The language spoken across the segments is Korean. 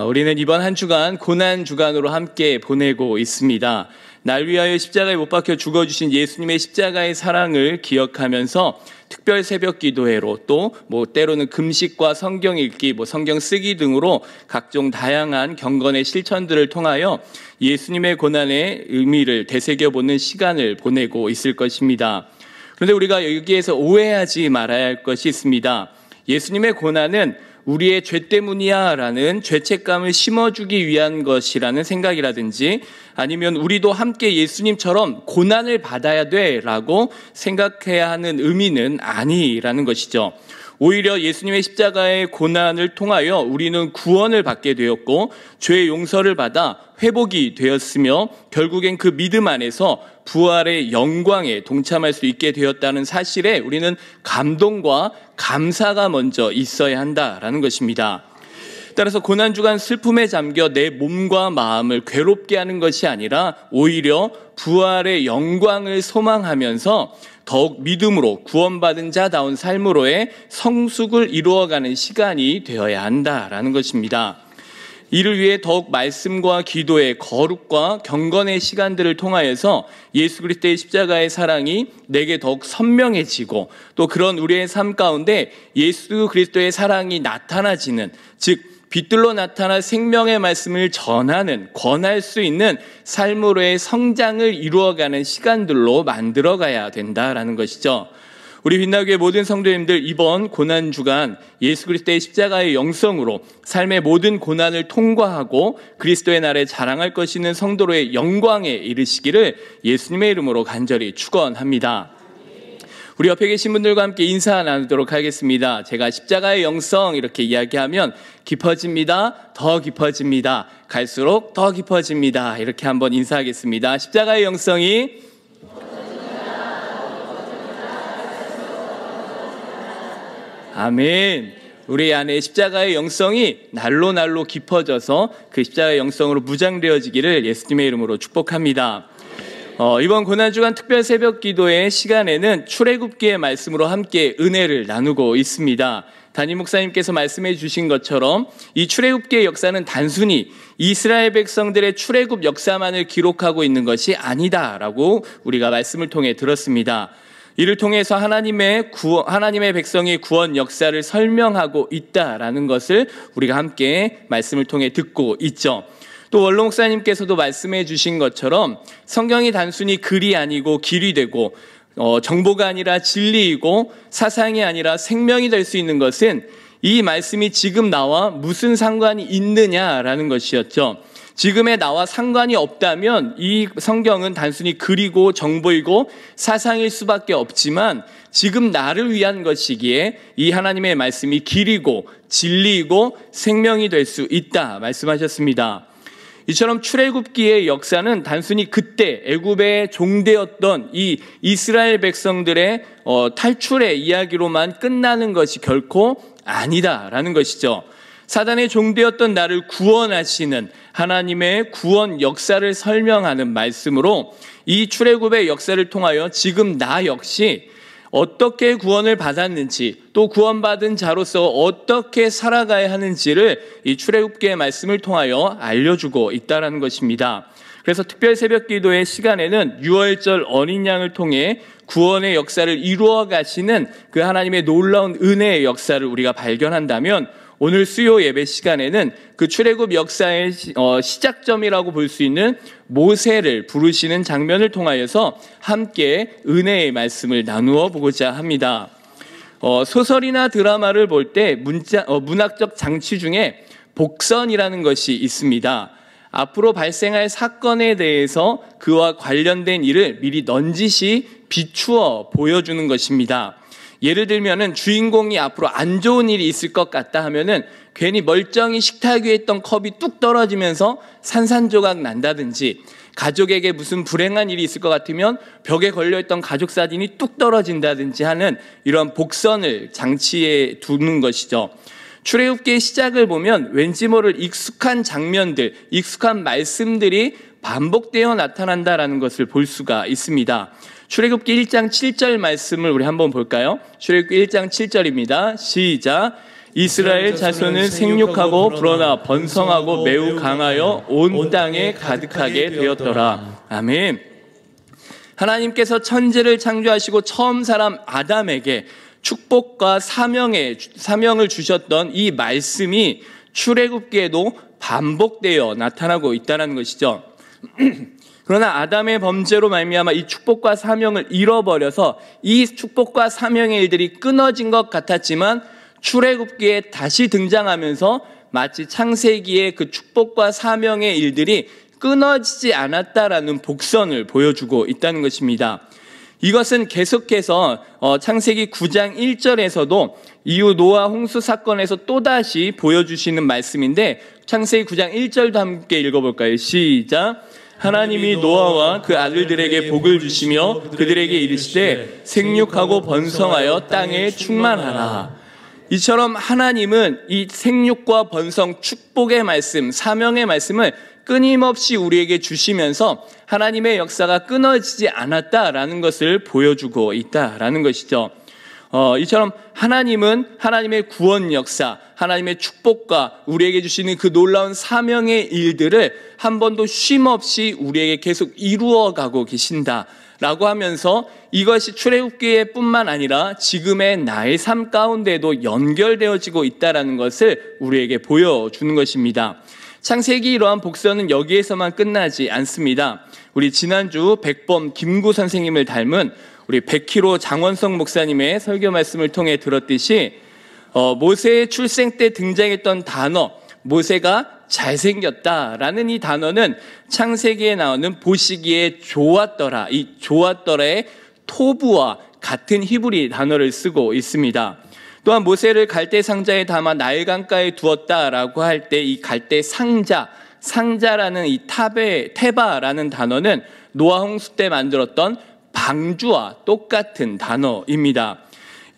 우리는 이번 한 주간 고난 주간으로 함께 보내고 있습니다. 날 위하여 십자가에 못 박혀 죽어주신 예수님의 십자가의 사랑을 기억하면서 특별 새벽 기도회로 또 때로는 금식과 성경 읽기, 성경 쓰기 등으로 각종 다양한 경건의 실천들을 통하여 예수님의 고난의 의미를 되새겨보는 시간을 보내고 있을 것입니다. 그런데 우리가 여기에서 오해하지 말아야 할 것이 있습니다. 예수님의 고난은 우리의 죄 때문이야 라는 죄책감을 심어주기 위한 것이라는 생각이라든지 아니면 우리도 함께 예수님처럼 고난을 받아야 돼 라고 생각해야 하는 의미는 아니라는 것이죠. 오히려 예수님의 십자가의 고난을 통하여 우리는 구원을 받게 되었고 죄의 용서를 받아 회복이 되었으며 결국엔 그 믿음 안에서 부활의 영광에 동참할 수 있게 되었다는 사실에 우리는 감동과 감사가 먼저 있어야 한다라는 것입니다. 따라서 고난주간 슬픔에 잠겨 내 몸과 마음을 괴롭게 하는 것이 아니라 오히려 부활의 영광을 소망하면서 더욱 믿음으로 구원받은 자다운 삶으로의 성숙을 이루어가는 시간이 되어야 한다라는 것입니다. 이를 위해 더욱 말씀과 기도의 거룩과 경건의 시간들을 통하여서 예수 그리스도의 십자가의 사랑이 내게 더욱 선명해지고 또 그런 우리의 삶 가운데 예수 그리스도의 사랑이 나타나지는, 즉 빛들로 나타나 생명의 말씀을 전하는, 권할 수 있는 삶으로의 성장을 이루어가는 시간들로 만들어가야 된다라는 것이죠. 우리 빛나교회 모든 성도님들, 이번 고난주간 예수 그리스도의 십자가의 영성으로 삶의 모든 고난을 통과하고 그리스도의 날에 자랑할 것 있는 성도로의 영광에 이르시기를 예수님의 이름으로 간절히 축원합니다. 우리 옆에 계신 분들과 함께 인사 나누도록 하겠습니다. 제가 십자가의 영성 이렇게 이야기하면 깊어집니다, 더 깊어집니다, 갈수록 더 깊어집니다, 이렇게 한번 인사하겠습니다. 십자가의 영성이 아멘. 우리 안에 십자가의 영성이 날로 날로 깊어져서 그 십자가의 영성으로 무장되어지기를 예수님의 이름으로 축복합니다. 이번 고난주간 특별 새벽 기도의 시간에는 출애굽기의 말씀으로 함께 은혜를 나누고 있습니다. 담임 목사님께서 말씀해 주신 것처럼 이 출애굽기의 역사는 단순히 이스라엘 백성들의 출애굽 역사만을 기록하고 있는 것이 아니다라고 우리가 말씀을 통해 들었습니다. 이를 통해서 하나님의 백성의 구원 역사를 설명하고 있다라는 것을 우리가 함께 말씀을 통해 듣고 있죠. 또 원로 목사님께서도 말씀해 주신 것처럼 성경이 단순히 글이 아니고 길이 되고 정보가 아니라 진리이고 사상이 아니라 생명이 될 수 있는 것은 이 말씀이 지금 나와 무슨 상관이 있느냐라는 것이었죠. 지금의 나와 상관이 없다면 이 성경은 단순히 글이고 정보이고 사상일 수밖에 없지만 지금 나를 위한 것이기에 이 하나님의 말씀이 길이고 진리이고 생명이 될 수 있다 말씀하셨습니다. 이처럼 출애굽기의 역사는 단순히 그때 애굽의 종되었던 이 이스라엘 백성들의 탈출의 이야기로만 끝나는 것이 결코 아니다라는 것이죠. 사단의 종되었던 나를 구원하시는 하나님의 구원 역사를 설명하는 말씀으로 이 출애굽의 역사를 통하여 지금 나 역시 어떻게 구원을 받았는지 또 구원받은 자로서 어떻게 살아가야 하는지를 이 출애굽기의 말씀을 통하여 알려주고 있다는 것입니다. 그래서 특별 새벽 기도의 시간에는 유월절 어린 양을 통해 구원의 역사를 이루어 가시는 그 하나님의 놀라운 은혜의 역사를 우리가 발견한다면 오늘 수요 예배 시간에는 그 출애굽 역사의 시작점이라고 볼 수 있는 모세를 부르시는 장면을 통하여서 함께 은혜의 말씀을 나누어 보고자 합니다. 소설이나 드라마를 볼 때 문학적 장치 중에 복선이라는 것이 있습니다. 앞으로 발생할 사건에 대해서 그와 관련된 일을 미리 넌지시 비추어 보여주는 것입니다. 예를 들면은 주인공이 앞으로 안 좋은 일이 있을 것 같다 하면은 괜히 멀쩡히 식탁 위에 있던 컵이 뚝 떨어지면서 산산조각 난다든지, 가족에게 무슨 불행한 일이 있을 것 같으면 벽에 걸려있던 가족 사진이 뚝 떨어진다든지 하는 이런 복선을 장치에 두는 것이죠. 출애굽기의 시작을 보면 왠지 모를 익숙한 장면들, 익숙한 말씀들이 반복되어 나타난다라는 것을 볼 수가 있습니다. 출애굽기 1장 7절 말씀을 우리 한번 볼까요? 출애굽기 1장 7절입니다. 시작. 이스라엘 자손은 생육하고 불어나 번성하고 매우 강하여 온 땅에 가득하게 되었더라. 아멘. 하나님께서 천지를 창조하시고 처음 사람 아담에게 축복과 사명을 주셨던 이 말씀이 출애굽기에도 반복되어 나타나고 있다는 것이죠. 그러나 아담의 범죄로 말미암아 이 축복과 사명을 잃어버려서 이 축복과 사명의 일들이 끊어진 것 같았지만 출애굽기에 다시 등장하면서 마치 창세기의 그 축복과 사명의 일들이 끊어지지 않았다라는 복선을 보여주고 있다는 것입니다. 이것은 계속해서 창세기 9장 1절에서도 이후 노아 홍수 사건에서 또다시 보여주시는 말씀인데 창세기 9장 1절도 함께 읽어볼까요? 시작. 하나님이 노아와 그 아들들에게 복을 주시며 그들에게 이르시되 생육하고 번성하여 땅에 충만하라. 이처럼 하나님은 이 생육과 번성, 축복의 말씀, 사명의 말씀을 끊임없이 우리에게 주시면서 하나님의 역사가 끊어지지 않았다라는 것을 보여주고 있다라는 것이죠. 이처럼 하나님은 하나님의 구원 역사, 하나님의 축복과 우리에게 주시는 그 놀라운 사명의 일들을 한 번도 쉼없이 우리에게 계속 이루어가고 계신다라고 하면서 이것이 출애굽기에 뿐만 아니라 지금의 나의 삶 가운데도 연결되어지고 있다는 것을 우리에게 보여주는 것입니다. 창세기 이러한 복선은 여기에서만 끝나지 않습니다. 우리 지난주 백범 김구 선생님을 닮은 우리 백희로 장원성 목사님의 설교 말씀을 통해 들었듯이 모세의 출생 때 등장했던 단어 모세가 잘생겼다라는 이 단어는 창세기에 나오는 보시기에 좋았더라, 이 좋았더라의 토부와 같은 히브리 단어를 쓰고 있습니다. 또한 모세를 갈대 상자에 담아 나일 강가에 두었다라고 할 때 이 갈대 상자라는 이 테바라는 단어는 노아 홍수 때 만들었던 방주와 똑같은 단어입니다.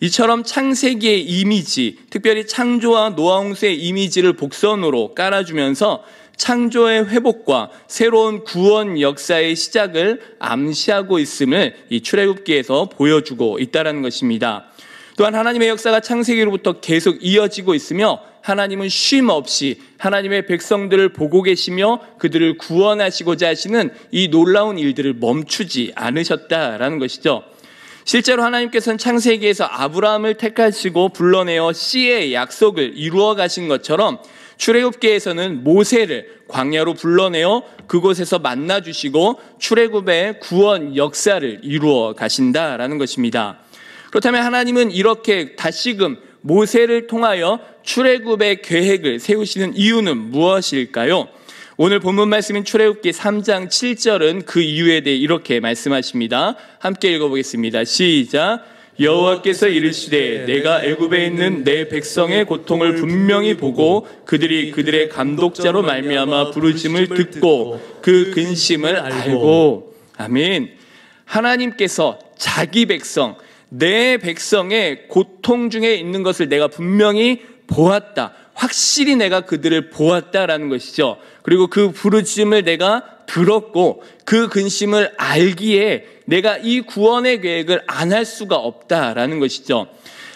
이처럼 창세기의 이미지, 특별히 창조와 노아 홍수의 이미지를 복선으로 깔아주면서 창조의 회복과 새로운 구원 역사의 시작을 암시하고 있음을 이 출애굽기에서 보여주고 있다는 것입니다. 또한 하나님의 역사가 창세기로부터 계속 이어지고 있으며 하나님은 쉼 없이 하나님의 백성들을 보고 계시며 그들을 구원하시고자 하시는 이 놀라운 일들을 멈추지 않으셨다라는 것이죠. 실제로 하나님께서는 창세기에서 아브라함을 택하시고 불러내어 씨의 약속을 이루어 가신 것처럼 출애굽기에서는 모세를 광야로 불러내어 그곳에서 만나주시고 출애굽의 구원 역사를 이루어 가신다라는 것입니다. 그렇다면 하나님은 이렇게 다시금 모세를 통하여 출애굽의 계획을 세우시는 이유는 무엇일까요? 오늘 본문 말씀인 출애굽기 3장 7절은 그 이유에 대해 이렇게 말씀하십니다. 함께 읽어보겠습니다. 시작. 여호와께서 이르시되 내가 애굽에 있는 내 백성의 고통을 분명히 보고 그들이 그들의 감독자로 말미암아 부르심을 듣고 그 근심을 알고. 아멘. 하나님께서 자기 백성, 내 백성의 고통 중에 있는 것을 내가 분명히 보았다. 확실히 내가 그들을 보았다라는 것이죠. 그리고 그 부르심을 내가 들었고 그 근심을 알기에 내가 이 구원의 계획을 안 할 수가 없다라는 것이죠.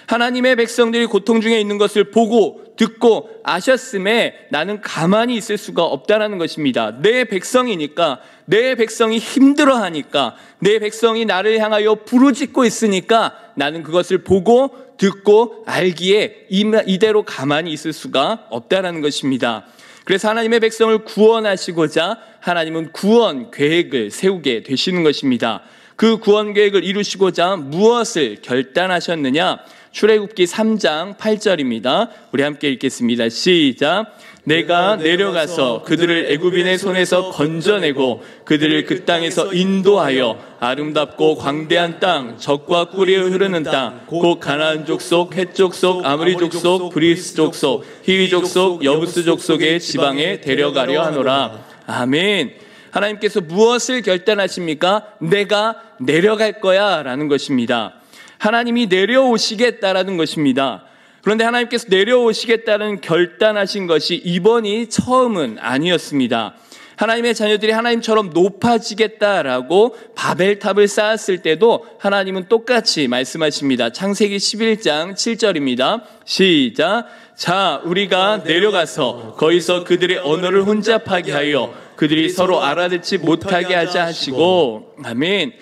하나님의 백성들이 고통 중에 있는 것을 보고 듣고 아셨음에 나는 가만히 있을 수가 없다라는 것입니다. 내 백성이니까, 내 백성이 힘들어하니까, 내 백성이 나를 향하여 부르짖고 있으니까 나는 그것을 보고 듣고 알기에 이대로 가만히 있을 수가 없다라는 것입니다. 그래서 하나님의 백성을 구원하시고자 하나님은 구원 계획을 세우게 되시는 것입니다. 그 구원 계획을 이루시고자 무엇을 결단하셨느냐? 출애굽기 3장 8절입니다. 우리 함께 읽겠습니다. 시작. 내가 내려가서 그들을 애굽인의 손에서 건져내고 그들을 그 땅에서 인도하여 아름답고 광대한 땅, 젖과 꿀이 흐르는 땅, 곧 가나안 족속, 헷 족속, 아므리 족속, 브리스 족속, 히위 족속, 여부스 족속의 지방에 데려가려 하노라. 아멘. 하나님께서 무엇을 결단하십니까? 내가 내려갈 거야 라는 것입니다. 하나님이 내려오시겠다라는 것입니다. 그런데 하나님께서 내려오시겠다는 결단하신 것이 이번이 처음은 아니었습니다. 하나님의 자녀들이 하나님처럼 높아지겠다라고 바벨탑을 쌓았을 때도 하나님은 똑같이 말씀하십니다. 창세기 11장 7절입니다. 시작. 자, 우리가 내려가서 거기서 그들의 언어를 혼잡하게 하여 그들이 서로 알아듣지 못하게 하자 하시고. 아멘.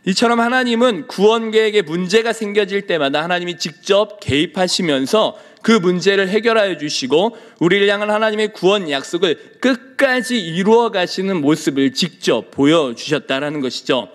이처럼 하나님은 구원 계획에 문제가 생겨질 때마다 하나님이 직접 개입하시면서 그 문제를 해결하여 주시고 우리를 향한 하나님의 구원 약속을 끝까지 이루어 가시는 모습을 직접 보여주셨다라는 것이죠.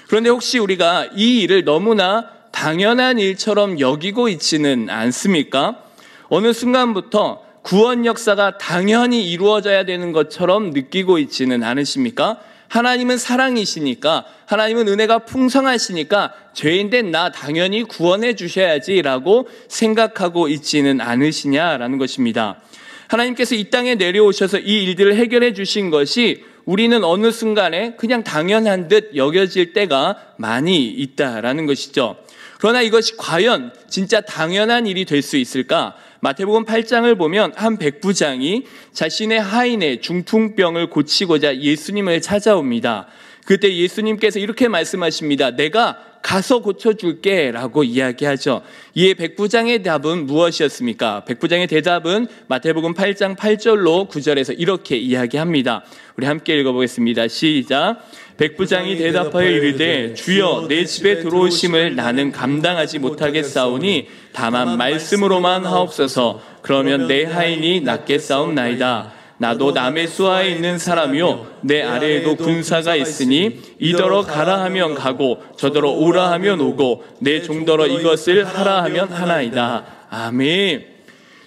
그런데 혹시 우리가 이 일을 너무나 당연한 일처럼 여기고 있지는 않습니까? 어느 순간부터 구원 역사가 당연히 이루어져야 되는 것처럼 느끼고 있지는 않으십니까? 하나님은 사랑이시니까, 하나님은 은혜가 풍성하시니까 죄인된 나 당연히 구원해 주셔야지라고 생각하고 있지는 않으시냐라는 것입니다. 하나님께서 이 땅에 내려오셔서 이 일들을 해결해 주신 것이 우리는 어느 순간에 그냥 당연한 듯 여겨질 때가 많이 있다라는 것이죠. 그러나 이것이 과연 진짜 당연한 일이 될 수 있을까? 마태복음 8장을 보면 한 백부장이 자신의 하인의 중풍병을 고치고자 예수님을 찾아옵니다. 그때 예수님께서 이렇게 말씀하십니다. 내가 가서 고쳐줄게 라고 이야기하죠. 이에 백부장의 답은 무엇이었습니까? 백부장의 대답은 마태복음 8장 8절로 9절에서 이렇게 이야기합니다. 우리 함께 읽어보겠습니다. 시작. 백부장이 대답하여 이르되 주여 내 집에 들어오심을 나는 감당하지 못하겠사오니 다만 말씀으로만 하옵소서. 그러면 내 하인이 낫겠사옵나이다. 나도 남의 수하에 있는 사람이요 내 아래에도 군사가 있으니 이더러 가라 하면 가고 저더러 오라 하면 오고 내 종더러 이것을 하라 하면 하나이다. 아멘.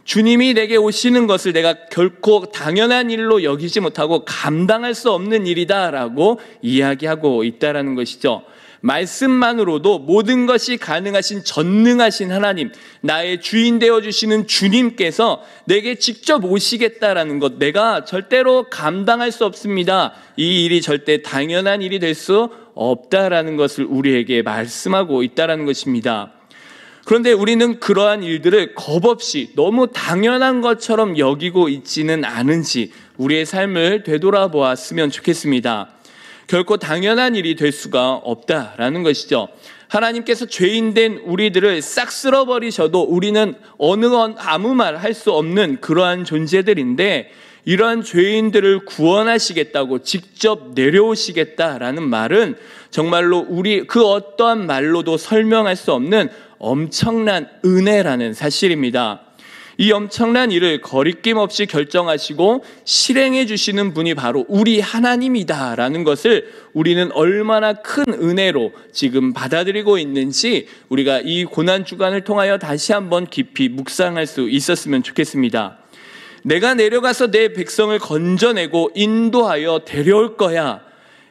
주님이 내게 오시는 것을 내가 결코 당연한 일로 여기지 못하고 감당할 수 없는 일이다라고 이야기하고 있다라는 것이죠. 말씀만으로도 모든 것이 가능하신 전능하신 하나님, 나의 주인 되어주시는 주님께서 내게 직접 오시겠다라는 것, 내가 절대로 감당할 수 없습니다. 이 일이 절대 당연한 일이 될 수 없다라는 것을 우리에게 말씀하고 있다라는 것입니다. 그런데 우리는 그러한 일들을 겁없이 너무 당연한 것처럼 여기고 있지는 않은지 우리의 삶을 되돌아보았으면 좋겠습니다. 결코 당연한 일이 될 수가 없다라는 것이죠. 하나님께서 죄인된 우리들을 싹 쓸어버리셔도 우리는 아무 말 할 수 없는 그러한 존재들인데 이러한 죄인들을 구원하시겠다고 직접 내려오시겠다라는 말은 정말로 우리 그 어떠한 말로도 설명할 수 없는 엄청난 은혜라는 사실입니다. 이 엄청난 일을 거리낌 없이 결정하시고 실행해 주시는 분이 바로 우리 하나님이다라는 것을 우리는 얼마나 큰 은혜로 지금 받아들이고 있는지 우리가 이 고난주간을 통하여 다시 한번 깊이 묵상할 수 있었으면 좋겠습니다. 내가 내려가서 내 백성을 건져내고 인도하여 데려올 거야.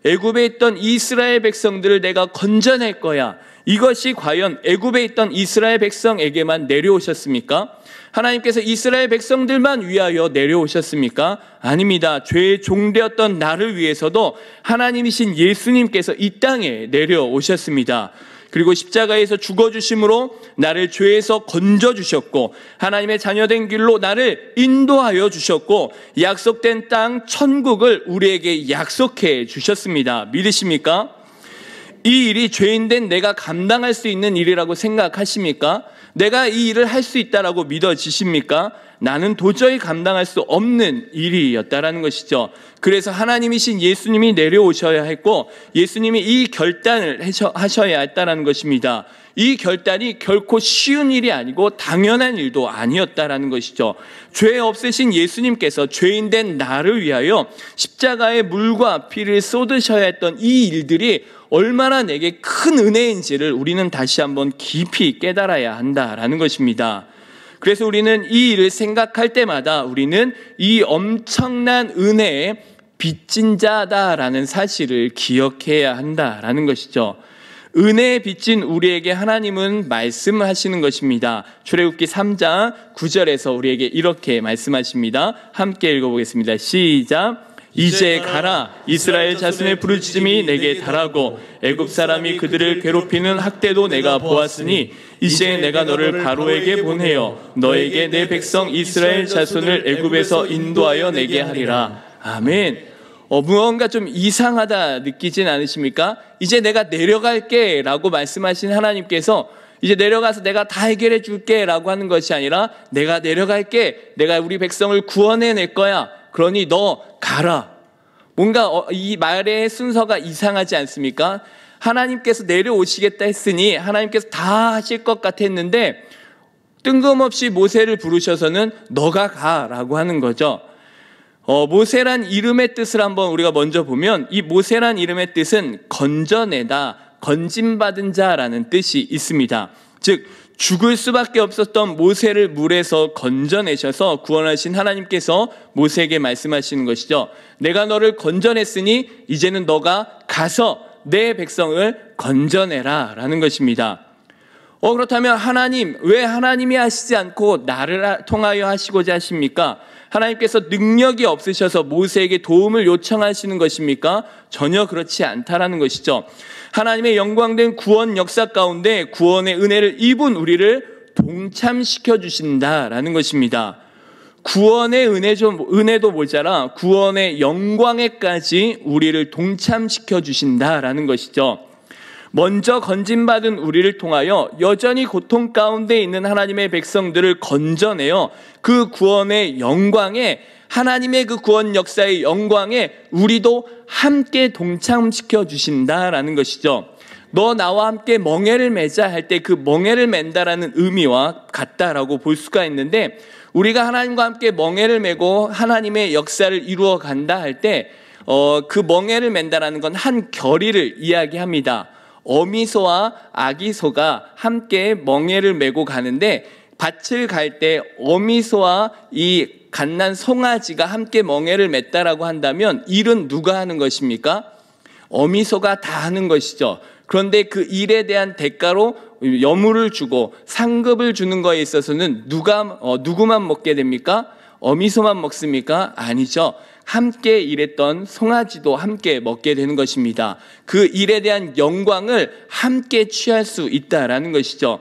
애굽에 있던 이스라엘 백성들을 내가 건져낼 거야. 이것이 과연 애굽에 있던 이스라엘 백성에게만 내려오셨습니까? 하나님께서 이스라엘 백성들만 위하여 내려오셨습니까? 아닙니다. 죄의 종되었던 나를 위해서도 하나님이신 예수님께서 이 땅에 내려오셨습니다. 그리고 십자가에서 죽어주심으로 나를 죄에서 건져주셨고 하나님의 자녀된 길로 나를 인도하여 주셨고 약속된 땅 천국을 우리에게 약속해 주셨습니다. 믿으십니까? 이 일이 죄인된 내가 감당할 수 있는 일이라고 생각하십니까? 내가 이 일을 할 수 있다라고 믿어지십니까? 나는 도저히 감당할 수 없는 일이었다라는 것이죠. 그래서 하나님이신 예수님이 내려오셔야 했고 예수님이 이 결단을 하셔야 했다라는 것입니다. 이 결단이 결코 쉬운 일이 아니고 당연한 일도 아니었다라는 것이죠. 죄 없으신 예수님께서 죄인된 나를 위하여 십자가의 물과 피를 쏟으셔야 했던 이 일들이 얼마나 내게 큰 은혜인지를 우리는 다시 한번 깊이 깨달아야 한다라는 것입니다. 그래서 우리는 이 일을 생각할 때마다 우리는 이 엄청난 은혜에 빚진 자다라는 사실을 기억해야 한다라는 것이죠. 은혜에 빚진 우리에게 하나님은 말씀하시는 것입니다. 출애굽기 3장 9절에서 우리에게 이렇게 말씀하십니다. 함께 읽어보겠습니다. 시작. 이제 가라. 이스라엘 자손의 부르짖음이 내게 달하고 애굽 사람이 그들을 괴롭히는 학대도 내가 보았으니 이제 내가 너를 바로에게 보내어 너에게 내 백성 이스라엘 자손을 애굽에서 인도하여 내게 하리라. 아멘. 무언가 좀 이상하다 느끼진 않으십니까? 이제 내가 내려갈게 라고 말씀하신 하나님께서 이제 내려가서 내가 다 해결해 줄게 라고 하는 것이 아니라 내가 내려갈게, 내가 우리 백성을 구원해낼 거야, 그러니 너 가라. 뭔가 이 말의 순서가 이상하지 않습니까? 하나님께서 내려오시겠다 했으니 하나님께서 다 하실 것 같았는데 뜬금없이 모세를 부르셔서는 너가 가라고 하는 거죠. 모세란 이름의 뜻을 한번 우리가 먼저 보면 이 모세란 이름의 뜻은 건져내다, 건짐받은 자라는 뜻이 있습니다. 즉 죽을 수밖에 없었던 모세를 물에서 건져내셔서 구원하신 하나님께서 모세에게 말씀하시는 것이죠. 내가 너를 건져냈으니 이제는 너가 가서 내 백성을 건져내라 라는 것입니다. 그렇다면 하나님, 왜 하나님이 하시지 않고 나를 통하여 하시고자 하십니까? 하나님께서 능력이 없으셔서 모세에게 도움을 요청하시는 것입니까? 전혀 그렇지 않다라는 것이죠. 하나님의 영광된 구원 역사 가운데 구원의 은혜를 입은 우리를 동참시켜 주신다라는 것입니다. 구원의 은혜도 모자라 구원의 영광에까지 우리를 동참시켜 주신다라는 것이죠. 먼저 건짐받은 우리를 통하여 여전히 고통 가운데 있는 하나님의 백성들을 건져내어 그 구원의 영광에, 하나님의 그 구원 역사의 영광에 우리도 함께 동참시켜 주신다라는 것이죠. 너 나와 함께 멍에를 매자 할 때 그 멍에를 맨다라는 의미와 같다라고 볼 수가 있는데, 우리가 하나님과 함께 멍에를 메고 하나님의 역사를 이루어 간다 할 때 그 멍에를 맨다라는 건 한 결의를 이야기합니다. 어미소와 아기소가 함께 멍에를 메고 가는데 밭을 갈 때 어미소와 이 갓난 송아지가 함께 멍에를 맸다라고 한다면 일은 누가 하는 것입니까? 어미소가 다 하는 것이죠. 그런데 그 일에 대한 대가로 여물을 주고 상급을 주는 거에 있어서는 누구만 먹게 됩니까? 어미소만 먹습니까? 아니죠. 함께 일했던 송아지도 함께 먹게 되는 것입니다. 그 일에 대한 영광을 함께 취할 수 있다라는 것이죠.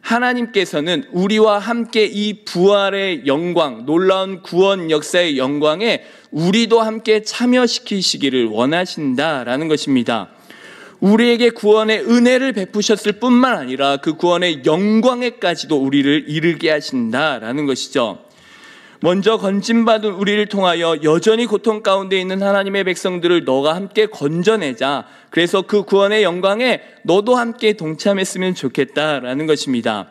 하나님께서는 우리와 함께 이 부활의 영광, 놀라운 구원 역사의 영광에 우리도 함께 참여시키시기를 원하신다라는 것입니다. 우리에게 구원의 은혜를 베푸셨을 뿐만 아니라 그 구원의 영광에까지도 우리를 이르게 하신다라는 것이죠. 먼저 건짐받은 우리를 통하여 여전히 고통 가운데 있는 하나님의 백성들을 너가 함께 건져내자. 그래서 그 구원의 영광에 너도 함께 동참했으면 좋겠다라는 것입니다.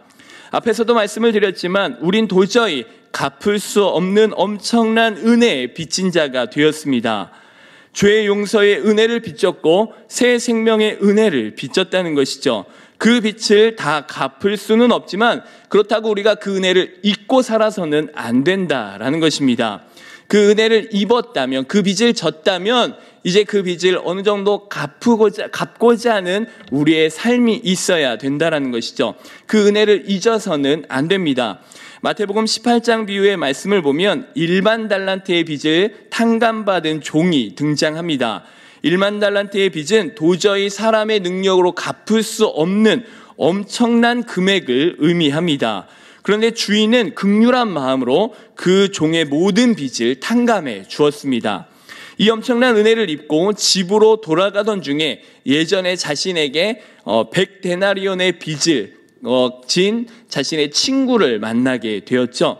앞에서도 말씀을 드렸지만 우린 도저히 갚을 수 없는 엄청난 은혜에 빚진 자가 되었습니다. 죄의 용서의 은혜를 빚졌고 새 생명의 은혜를 빚졌다는 것이죠. 그 빚을 다 갚을 수는 없지만 그렇다고 우리가 그 은혜를 잊고 살아서는 안 된다라는 것입니다. 그 은혜를 입었다면, 그 빚을 졌다면 이제 그 빚을 어느 정도 갚고자 하는 우리의 삶이 있어야 된다라는 것이죠. 그 은혜를 잊어서는 안 됩니다. 마태복음 18장 비유의 말씀을 보면 1만 달란트의 빚을 탕감받은 종이 등장합니다. 1만 달란트의 빚은 도저히 사람의 능력으로 갚을 수 없는 엄청난 금액을 의미합니다. 그런데 주인은 긍휼한 마음으로 그 종의 모든 빚을 탕감해 주었습니다. 이 엄청난 은혜를 입고 집으로 돌아가던 중에 예전에 자신에게 100데나리온의 빚을 진 자신의 친구를 만나게 되었죠.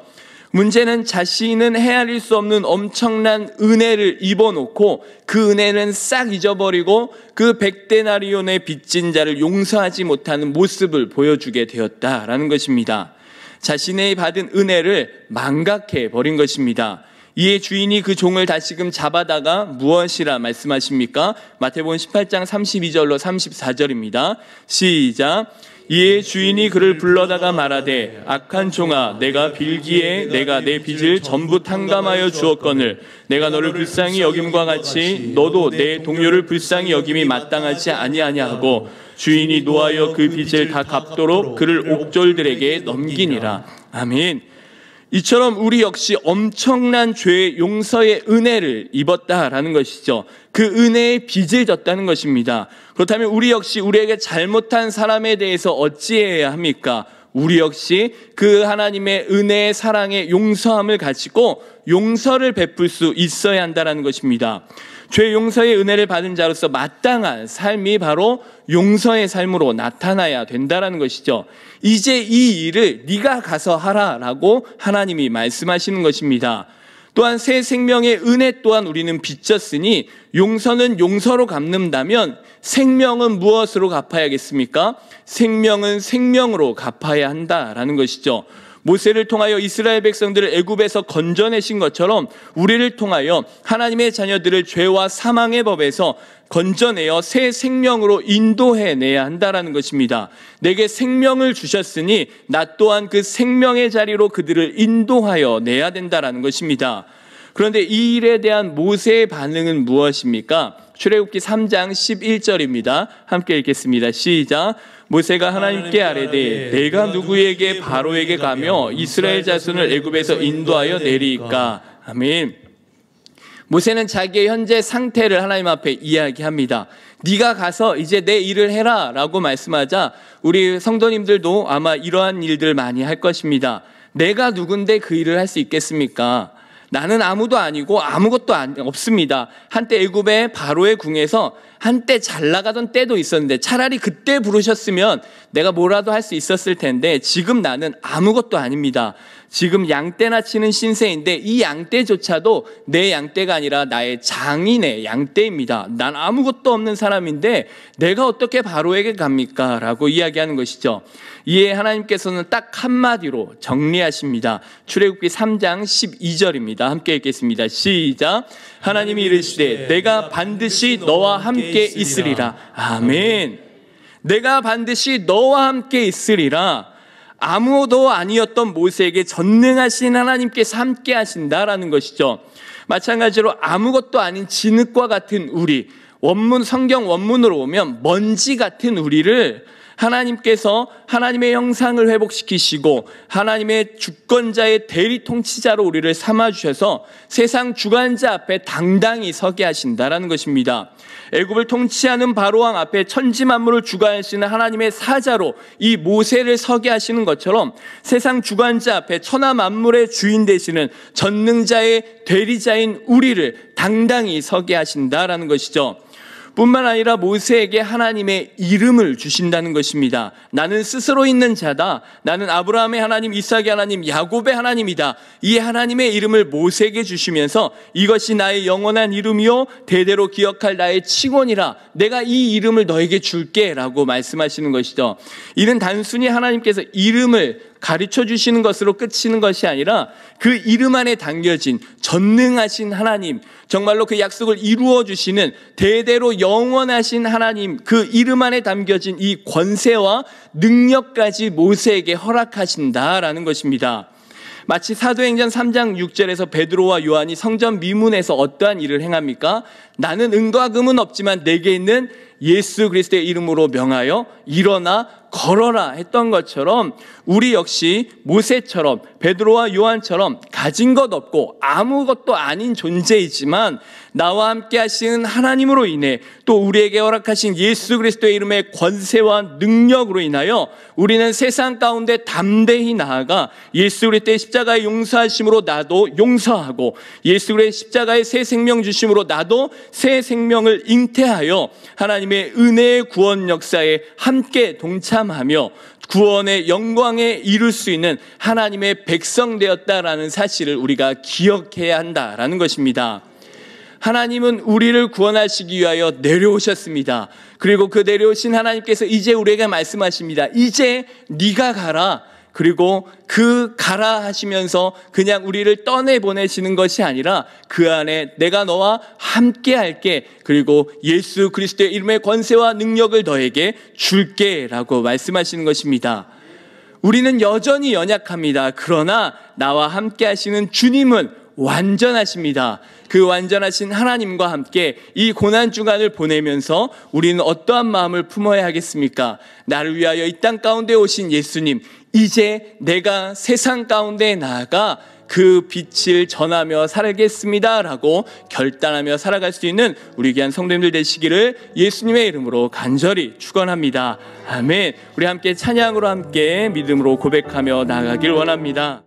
문제는 자신은 헤아릴 수 없는 엄청난 은혜를 입어놓고 그 은혜는 싹 잊어버리고 그 100데나리온의 빚진 자를 용서하지 못하는 모습을 보여주게 되었다라는 것입니다. 자신의 받은 은혜를 망각해 버린 것입니다. 이에 주인이 그 종을 다시금 잡아다가 무엇이라 말씀하십니까? 마태복음 18장 32절로 34절입니다. 시작. 이에 주인이 그를 불러다가 말하되 악한 종아, 내가 빌기에 내가 내 빚을 전부 탕감하여 주었거늘 내가 너를 불쌍히 여김과 같이 너도 내 동료를 불쌍히 여김이 마땅하지 아니하냐 하고 주인이 노하여 그 빚을 다 갚도록 그를 옥졸들에게 넘기니라. 아멘. 이처럼 우리 역시 엄청난 죄의 용서의 은혜를 입었다라는 것이죠. 그 은혜의 빚을 졌다는 것입니다. 그렇다면 우리 역시 우리에게 잘못한 사람에 대해서 어찌해야 합니까? 우리 역시 그 하나님의 은혜의 사랑의 용서함을 가지고 용서를 베풀 수 있어야 한다는 것입니다. 죄 용서의 은혜를 받은 자로서 마땅한 삶이 바로 용서의 삶으로 나타나야 된다는 것이죠. 이제 이 일을 네가 가서 하라라고 하나님이 말씀하시는 것입니다. 또한 새 생명의 은혜 또한 우리는 빚졌으니 용서는 용서로 갚는다면 생명은 무엇으로 갚아야겠습니까? 생명은 생명으로 갚아야 한다라는 것이죠. 모세를 통하여 이스라엘 백성들을 애굽에서 건져내신 것처럼 우리를 통하여 하나님의 자녀들을 죄와 사망의 법에서 건져내어 새 생명으로 인도해내야 한다는 것입니다. 내게 생명을 주셨으니 나 또한 그 생명의 자리로 그들을 인도하여 내야 된다는 것입니다. 그런데 이 일에 대한 모세의 반응은 무엇입니까? 출애굽기 3장 11절입니다. 함께 읽겠습니다. 시작. 모세가 하나님께 아뢰되 내가 누구에게 바로에게 가며 이스라엘 자손을 애굽에서 인도하여 내리이까. 아멘. 모세는 자기의 현재 상태를 하나님 앞에 이야기합니다. 네가 가서 이제 내 일을 해라 라고 말씀하자 우리 성도님들도 아마 이러한 일들 많이 할 것입니다. 내가 누군데 그 일을 할 수 있겠습니까? 나는 아무도 아니고 아무것도 없습니다. 한때 애굽의 바로의 궁에서 한때 잘 나가던 때도 있었는데 차라리 그때 부르셨으면 내가 뭐라도 할 수 있었을 텐데 지금 나는 아무것도 아닙니다. 지금 양떼나 치는 신세인데 이 양떼조차도 내 양떼가 아니라 나의 장인의 양떼입니다. 난 아무것도 없는 사람인데 내가 어떻게 바로에게 갑니까? 라고 이야기하는 것이죠. 이에 하나님께서는 딱 한마디로 정리하십니다. 출애굽기 3장 12절입니다. 함께 읽겠습니다. 시작. 하나님이 이르시되 내가 반드시 너와 함께 있으리라. 아멘. 내가 반드시 너와 함께 있으리라. 아무도 아니었던 모세에게 전능하신 하나님께서 함께 하신다라는 것이죠. 마찬가지로 아무것도 아닌 진흙과 같은 우리, 성경 원문으로 보면 먼지 같은 우리를 하나님께서 하나님의 형상을 회복시키시고 하나님의 주권자의 대리 통치자로 우리를 삼아주셔서 세상 주관자 앞에 당당히 서게 하신다라는 것입니다. 애굽을 통치하는 바로왕 앞에 천지 만물을 주관하시는 하나님의 사자로 이 모세를 서게 하시는 것처럼 세상 주관자 앞에 천하 만물의 주인 되시는 전능자의 대리자인 우리를 당당히 서게 하신다라는 것이죠. 뿐만 아니라 모세에게 하나님의 이름을 주신다는 것입니다. 나는 스스로 있는 자다. 나는 아브라함의 하나님, 이삭의 하나님, 야곱의 하나님이다. 이 하나님의 이름을 모세에게 주시면서 이것이 나의 영원한 이름이요 대대로 기억할 나의 칭언이라. 내가 이 이름을 너에게 줄게 라고 말씀하시는 것이죠. 이는 단순히 하나님께서 이름을 가르쳐 주시는 것으로 끝이는 것이 아니라 그 이름 안에 담겨진 전능하신 하나님, 정말로 그 약속을 이루어 주시는 대대로 영원하신 하나님, 그 이름 안에 담겨진 이 권세와 능력까지 모세에게 허락하신다라는 것입니다. 마치 사도행전 3장 6절에서 베드로와 요한이 성전 미문에서 어떠한 일을 행합니까? 나는 은과 금은 없지만 내게 있는 예수 그리스도의 이름으로 명하여 일어나 걸어라 했던 것처럼 우리 역시 모세처럼 베드로와 요한처럼 가진 것 없고 아무것도 아닌 존재이지만 나와 함께 하시는 하나님으로 인해 또 우리에게 허락하신 예수 그리스도의 이름의 권세와 능력으로 인하여 우리는 세상 가운데 담대히 나아가 예수 그리스도의 십자가의 용서하심으로 나도 용서하고 예수 그리스도의 십자가의 새 생명 주심으로 나도 새 생명을 잉태하여 하나님의 은혜의 구원 역사에 함께 동참하며 구원의 영광에 이룰 수 있는 하나님의 백성 되었다라는 사실을 우리가 기억해야 한다라는 것입니다. 하나님은 우리를 구원하시기 위하여 내려오셨습니다. 그리고 그 내려오신 하나님께서 이제 우리에게 말씀하십니다. 이제 네가 가라. 그리고 그 가라 하시면서 그냥 우리를 떠내보내시는 것이 아니라 그 안에 내가 너와 함께 할게. 그리고 예수 그리스도의 이름의 권세와 능력을 너에게 줄게 라고 말씀하시는 것입니다. 우리는 여전히 연약합니다. 그러나 나와 함께 하시는 주님은 완전하십니다. 그 완전하신 하나님과 함께 이 고난주간을 보내면서 우리는 어떠한 마음을 품어야 하겠습니까? 나를 위하여 이 땅 가운데 오신 예수님, 이제 내가 세상 가운데 나아가 그 빛을 전하며 살겠습니다라고 결단하며 살아갈 수 있는 우리 귀한 성도님들 되시기를 예수님의 이름으로 간절히 축원합니다. 아멘. 우리 함께 찬양으로 함께 믿음으로 고백하며 나아가길 원합니다.